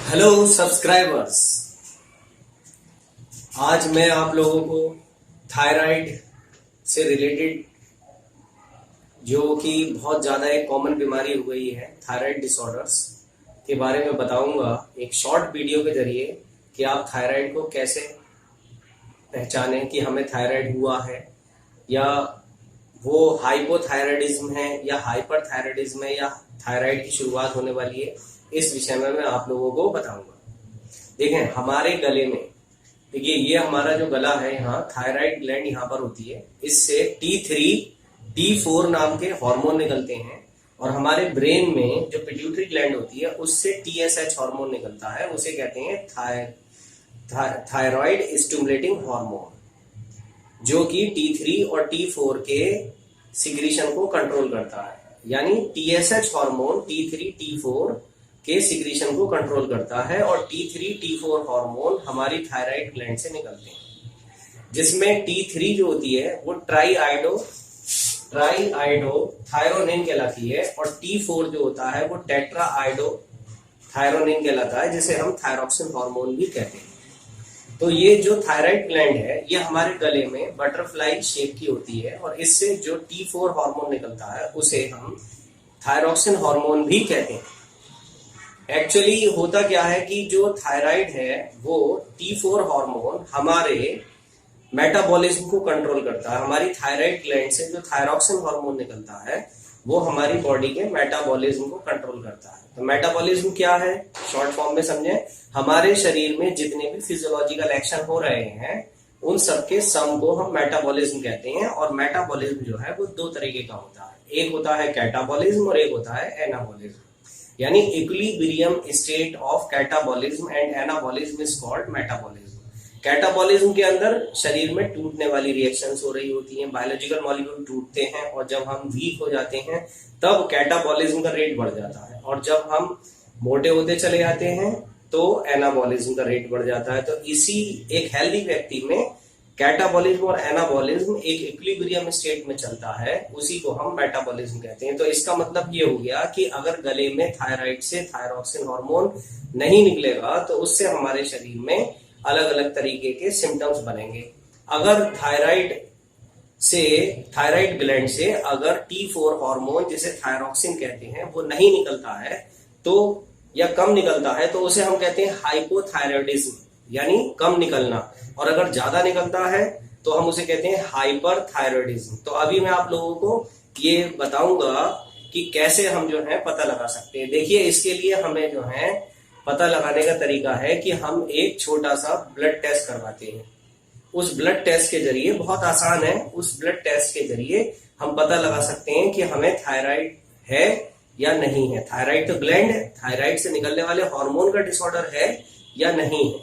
Hello subscribers. आज मैं आप लोगों को थायराइड से रिलेटेड जो कि बहुत ज़्यादा एक कॉमन बीमारी हो गई है थायराइड डिसऑर्डर्स के बारे में बताऊंगा एक शॉर्ट वीडियो के जरिए कि आप थायराइड को कैसे पहचानें कि हमें थायराइड हुआ है या वो हाइपोथायराइडिज्म है या हाइपरथायराइडिज्म है या थायराइड की शुरुआत होने वाली है। इस विषय में मैं आप लोगों को बताऊंगा। देखें हमारे गले में, देखिए ये हमारा जो गला है, यहाँ थायराइड ग्लैंड यहाँ पर होती है। इससे T3 T4 नाम के हार्मोन निकलते हैं और हमारे ब्रेन में जो पिट्यूटरी ग्लैंड होती है उससे TSH हार्मोन निकलता है। उसे कहते हैं थायराइड स्टिमुलेटिंग हार्मोन, जो कि T3 और T4 के सिक्रीशन को कंट्रोल करता है। यानी TSH हार्मोन T3 T4 के सिक्रीशन को कंट्रोल करता है और T3 T4 हार्मोन हमारी थायराइड ग्लैंड से निकलते हैं, जिसमें T3 जो होती है वो ट्राई आइडो थायरोनिन कहलाती है और T4 जो होता है वो टेट्रा आइडो थायरोनिन कहलाता है, जिसे हम थायरोक्सिन हार्मोन भी कहते हैं। तो ये जो थायराइड ग्लैंड है ये हमारे गले में बटरफ्लाई शेप की होती है और इससे जो T4 हार्मोन निकलता है उसे हम थायरोक्सिन हार्मोन भी कहते हैं। एक्चुअली होता क्या है कि जो थायराइड है वो T4 हार्मोन हमारे मेटाबॉलिज्म को कंट्रोल करता है। हमारी थायराइड ग्लैंड से जो थायरोक्सिन हार्मोन निकलता है वो हमारी बॉडी के मेटाबॉलिज्म को कंट्रोल करता है। तो मेटाबॉलिज्म क्या है, शॉर्ट फॉर्म में समझें, हमारे शरीर में जितने भी फिजियोलॉजिकल एक्शन हो रहे हैं उन सबके सम को हम मेटाबॉलिज्म कहते हैं। और मेटाबॉलिज्म जो है वो दो तरीके का होता है, एक होता है कैटाबॉलिज्म और एक होता है एनाबॉलिज्म। यानी equilibrium state of catabolism and anabolism is called metabolism. Catabolism के अंदर शरीर में टूटने वाली रिएक्शंस हो रही होती हैं, बायोलॉजिकल मॉलिक्यूल टूटते हैं और जब हम वीक हो जाते हैं तब कैटाबॉलिज्म का रेट बढ़ जाता है और जब हम मोटे होते चले जाते हैं तो एनाबॉलिज्म का रेट बढ़ जाता है। तो इसी एक हेल्दी व्यक्ति में कैटाबॉलिज्म और एनाबॉलिज्म एक इक्विलिब्रियम स्टेट में चलता है, उसी को हम मेटाबॉलिज्म कहते हैं। तो इसका मतलब ये हो गया कि अगर गले में थायराइड से थायरोक्सिन हार्मोन नहीं निकलेगा तो उससे हमारे शरीर में अलग अलग तरीके के सिम्टम्स बनेंगे। अगर थायराइड ग्लैंड से अगर T4 हार्मोन जिसे थायरोक्सिन कहते हैं वो नहीं निकलता है तो या कम निकलता है तो उसे हम कहते हैं हाइपोथायराइडिज्म, यानी कम निकलना। और अगर ज्यादा निकलता है तो हम उसे कहते हैं हाइपरथायराइडिज्म। तो अभी मैं आप लोगों को ये बताऊंगा कि कैसे हम जो है पता लगा सकते हैं। देखिए इसके लिए हमें जो है पता लगाने का तरीका है कि हम एक छोटा सा ब्लड टेस्ट करवाते हैं। उस ब्लड टेस्ट के जरिए, बहुत आसान है, उस ब्लड टेस्ट के जरिए हम पता लगा सकते हैं कि हमें थायराइड है या नहीं है। थायराइड तो ग्लैंड है, थायराइड से निकलने वाले हार्मोन का डिसऑर्डर है या नहीं है।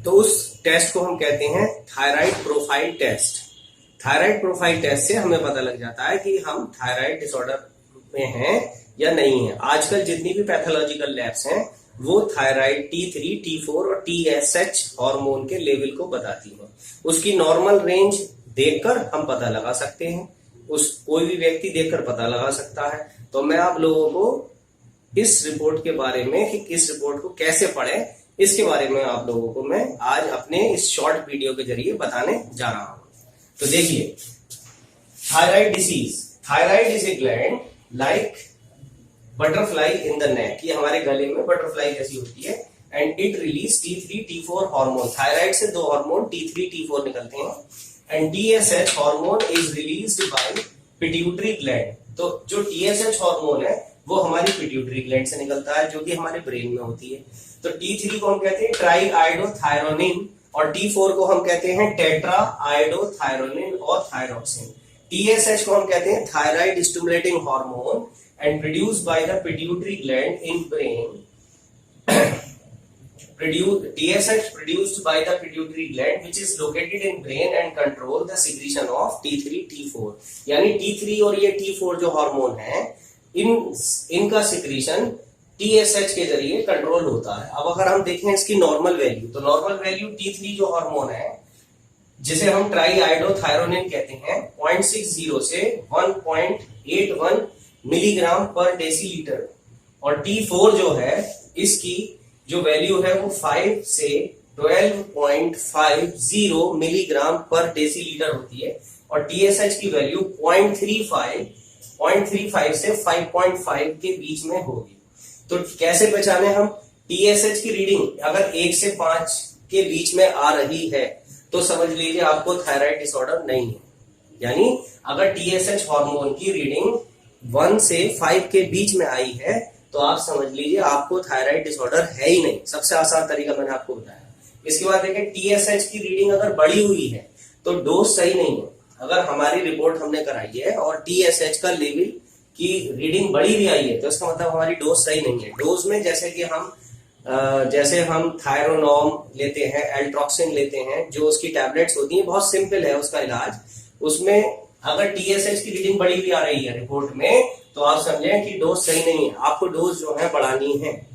तो उस टेस्ट को हम कहते हैं thyroid profile test. Thyroid profile test से हमें पता लग जाता है कि हम थायराइड डिसऑर्डर में हैं या नहीं है। आजकल जितनी भी पैथोलॉजिकल लैब्स हैं वो थायराइड T3 T4 और TSH हार्मोन के लेवल को बताती हैं। उसकी नॉर्मल रेंज देखकर हम पता लगा सकते हैं, उस कोई भी व्यक्ति देखकर पता लगा सकता है। तो मैं आप लोगों को इस रिपोर्ट के बारे में कि इस रिपोर्ट को कैसे पढ़ें इसके बारे में आप लोगों को मैं आज अपने इस शॉर्ट वीडियो के जरिए बताने जा रहा हूं। तो देखिए, thyroid disease, thyroid is a gland like butterfly in the neck. ये हमारे गले में बटरफ्लाई जैसी होती है and it release T3 T4 hormone. Thyroid से दो हार्मोन T3 T4 निकलते हैं and TSH hormone is released by pituitary gland. तो जो TSH हार्मोन है वो हमारी पिट्यूटरी ग्लैंड से निकलता है जो कि हमारे ब्रेन में होती है। तो T3 को हम कहते हैं ट्राई आइडो थायरोनिन और T4 को हम कहते हैं टेट्रा आइडो थायरोनिन और थायरोक्सिन। TSH को हम कहते हैं thyroid stimulating hormone and produced by the pituitary gland in brain. TSH produced by the pituitary gland which is located in brain and control the secretion of T3 T4। यानी T3 और ये T4 जो hormone है इनका secretion TSH के जरिए control होता है। अब अगर हम देखें इसकी नॉर्मल वैल्यू, तो नॉर्मल वैल्यू T3 जो हार्मोन है जिसे हम ट्राई आइडो थायरोनिन कहते हैं 0.60 से 1.81 मिलीग्राम पर डेसीलीटर और T4 जो है इसकी जो वैल्यू है वो 5 से 12.50 मिलीग्राम पर डेसीलीटर होती है और टीएसएच की वैल्यू 0.35 से 5.5 के बीच में होगी। तो कैसे पहचाने हम? टीएसएच की रीडिंग अगर 1 से 5 के बीच में आ रही है तो समझ लीजिए आपको थायराइड डिसऑर्डर नहीं है। यानी अगर टीएसएच हार्मोन की रीडिंग 1 से 5 के बीच में आई है तो आप समझ लीजिए आपको थायराइड डिसऑर्डर है ही नहीं। सबसे आसान तरीका मैंने आपको बताया। इसके बाद देखें, टीएसएच की रीडिंग अगर बढ़ी हुई है तो डोज सही नहीं है। अगर हमारी रिपोर्ट हमने कराई है और टीएसएच का लेवल की रीडिंग बढ़ी भी आई है तो इसका मतलब हमारी डोज सही नहीं है। डोज में जैसे कि हम थायरोनॉम लेते हैं, एल्ट्रॉक्सिन लेते हैं, जो उसकी टैबलेट्स होती हैं, बहुत सिंपल है उसका इलाज। उसमें अगर टीएसएच की रीडिंग बढ़ी भी आ रही है रिपोर्ट में तो आप समझें कि डोज सही नहीं है, आपको डोज जो है बढ़ानी है।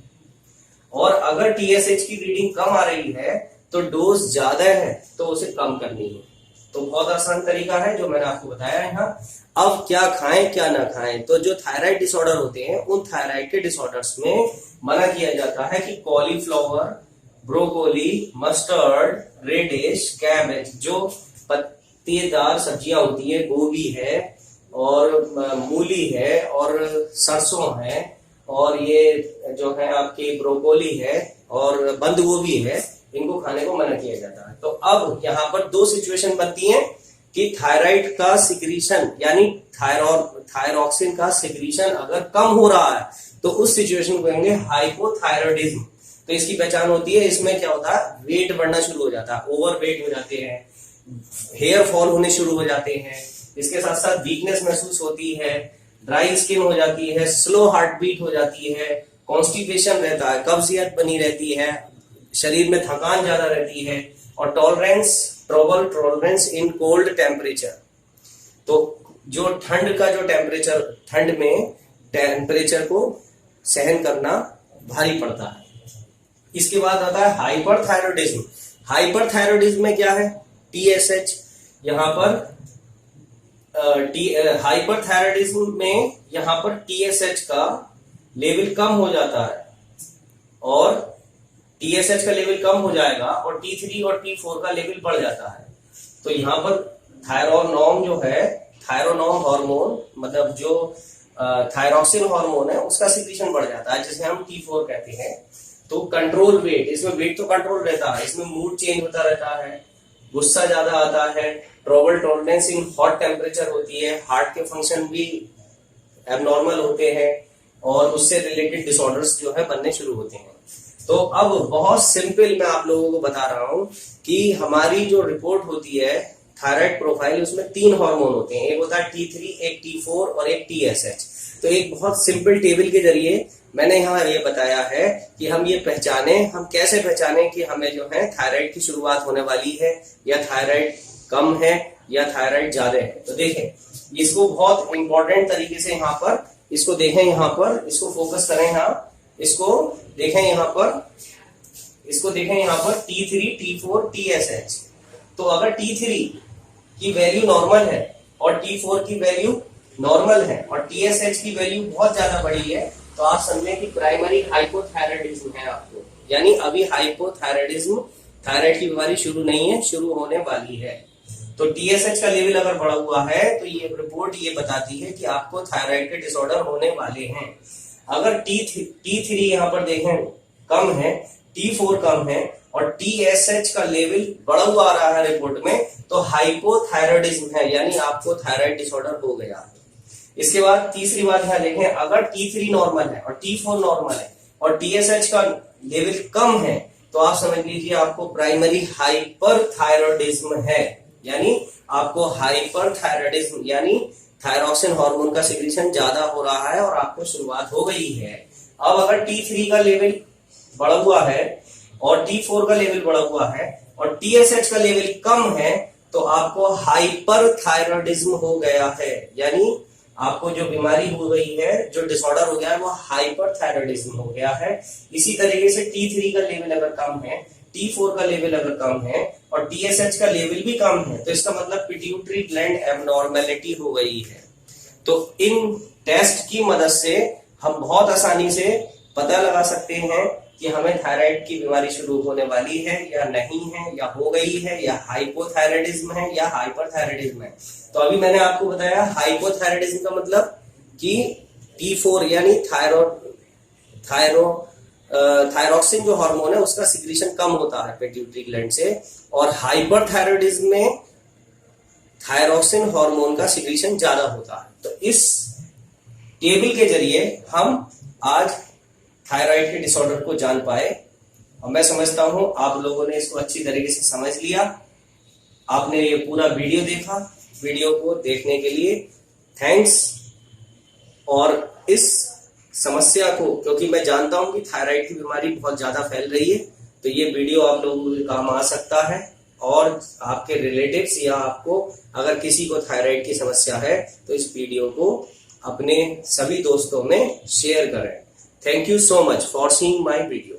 और अगर टीएसएच की रीडिंग कम आ रही है तो डोज ज्यादा है तो उसे कम करनी है। तो बहुत आसान तरीका है जो मैंने आपको बताया यहाँ। अब क्या खाएं क्या ना खाएं, तो जो थायराइड डिसऑर्डर होते हैं उन थायराइड के डिसऑर्डर्स में मना किया जाता है कि cauliflower, broccoli, mustard, radish, cabbage, जो पत्तेदार सब्जियां होती है, गोभी है और मूली है और सरसों है और ये जो है आपकी ब्रोकोली है और बंद गोभी है, इनको खाने को मना किया जाता है। तो अब यहाँ पर दो सिचुएशन बनती हैं कि थायराइड का सिक्रीशन यानी थायरॉक्सिन का सिक्रीशन अगर कम हो रहा है तो उस सिचुएशन को कहेंगे हाइपोथायरॉयडिज्म। तो इसकी पहचान होती है, इसमें क्या होता है, वेट बढ़ना शुरू हो जाता है, ओवर वेट हो जाते हैं, हेयर फॉल होने शुरू हो जाते हैं, इसके साथ साथ वीकनेस महसूस होती है, ड्राई स्किन हो जाती है, स्लो हार्ट बीट हो जाती है, कॉन्स्टिपेशन रहता है, कब्जियत बनी रहती है, शरीर में थकान ज्यादा रहती है और trouble tolerance in cold temperature. तो जो ठंड का जो टेम्परेचर, ठंड में टेम्परेचर को सहन करना भारी पड़ता है। इसके बाद आता है हाइपरथायरॉयडिज्म। हाइपरथायरॉयडिज्म में क्या है, टीएसएच यहाँ पर हाइपरथायरॉयडिज्म में यहाँ पर टीएसएच का लेवल कम हो जाता है और टीएसएच का लेवल कम हो जाएगा और T3 और T4 का लेवल बढ़ जाता है। तो यहाँ पर थायरोनॉम जो है, थायरोनॉम हार्मोन मतलब जो थायरॉक्सिन हार्मोन है उसका सिक्रीशन बढ़ जाता है, जिसे हम T4 कहते हैं। तो कंट्रोल वेट, इसमें वेट तो कंट्रोल रहता है, इसमें मूड चेंज होता रहता है, गुस्सा ज्यादा आता है, trouble tolerance in hot temperature होती है, हार्ट के फंक्शन भी एबनॉर्मल होते हैं और उससे रिलेटेड डिसऑर्डर्स जो है बनने शुरू होते हैं। तो अब बहुत सिंपल मैं आप लोगों को बता रहा हूं कि हमारी जो रिपोर्ट होती है थायराइड प्रोफाइल, उसमें 3 हार्मोन होते हैं, एक होता है T3, एक T4 और एक TSH। तो एक बहुत सिंपल टेबल के जरिए मैंने यहाँ ये बताया है कि हम ये पहचाने, हम कैसे पहचाने कि हमें जो है थायराइड की शुरुआत होने वाली है या थायराइड कम है या थायराइड ज्यादा है। तो देखें इसको बहुत इंपॉर्टेंट तरीके से यहाँ पर इसको देखें, यहाँ पर इसको फोकस करें, यहाँ इसको देखें, यहाँ पर इसको देखें, यहाँ पर T3, T4, TSH। तो अगर T3 की वैल्यू नॉर्मल है और T4 की वैल्यू नॉर्मल है और TSH की वैल्यू बहुत ज्यादा बड़ी है तो आप समझें कि प्राइमरी हाइपोथायरॉयडिज्म है आपको, यानी अभी हाइपोथायरॉयडिज्म, थायराइड की बीमारी शुरू नहीं है, शुरू होने वाली है। तो TSH का लेवल अगर बढ़ा हुआ है तो ये रिपोर्ट ये बताती है कि आपको थायराइड के डिसऑर्डर होने वाले हैं। अगर T3 यहाँ पर देखें कम है, T4 कम है और TSH का लेवल बढ़ा हुआ आ रहा है रिपोर्ट में तो हाइपोथायरॉयडिज्म है, यानी आपको थायराइड डिसऑर्डर हो गया। इसके बाद तीसरी बात है, देखें अगर T3 नॉर्मल है और T4 नॉर्मल है और TSH का लेवल कम है तो आप समझ लीजिए आपको प्राइमरी हाइपरथायरॉयडिज्म है, यानी आपको हाइपरथायरॉयडिज्म यानी थायरॉक्सिन हार्मोन का सिक्रीशन ज्यादा हो रहा है और आपको शुरुआत हो गई है। अब अगर T3 का लेवल बढ़ा हुआ है और T4 का लेवल बढ़ा हुआ है और TSH का लेवल कम है तो आपको हाइपरथायरॉयडिज्म हो गया है, यानी आपको जो बीमारी हो गई है, जो डिसऑर्डर हो गया है वो हाइपरथायरॉयडिज्म हो गया है। इसी तरीके से T3 का लेवल अगर कम है, T4 का लेवल अगर कम है और TSH का लेवल भी कम है तो इसका मतलब पिट्यूटरी ग्लैंड एबनॉर्मेलिटी हो गई है। तो इन टेस्ट की मदद से हम बहुत आसानी से पता लगा सकते हैं कि हमें थायराइड की बीमारी शुरू होने वाली है या नहीं है, या हो गई है, या हाइपोथायराइडिज्म है या हाइपरथायराइडिज्म है। तो अभी मैंने आपको बताया हाइपोथायराइडिज्म का मतलब कि T4 यानी थायरोक्सिन जो हार्मोन है उसका सिक्रीशन कम होता है पिट्यूटरी ग्लैंड से, और हाइपरथायराइडिज्म में थायरोक्सिन हार्मोन का सिक्रीशन ज्यादा होता है। तो इस टेबल के जरिए हम आज थायराइड के डिसऑर्डर को जान पाए, और मैं समझता हूं आप लोगों ने इसको अच्छी तरीके से समझ लिया। आपने ये पूरा वीडियो देखा, वीडियो को देखने के लिए थैंक्स। और इस समस्या को, क्योंकि मैं जानता हूं कि थायराइड की बीमारी बहुत ज्यादा फैल रही है, तो ये वीडियो आप लोगों के काम आ सकता है, और आपके रिलेटिव्स या आपको अगर किसी को थायराइड की समस्या है तो इस वीडियो को अपने सभी दोस्तों में शेयर करें। Thank you so much for seeing my video.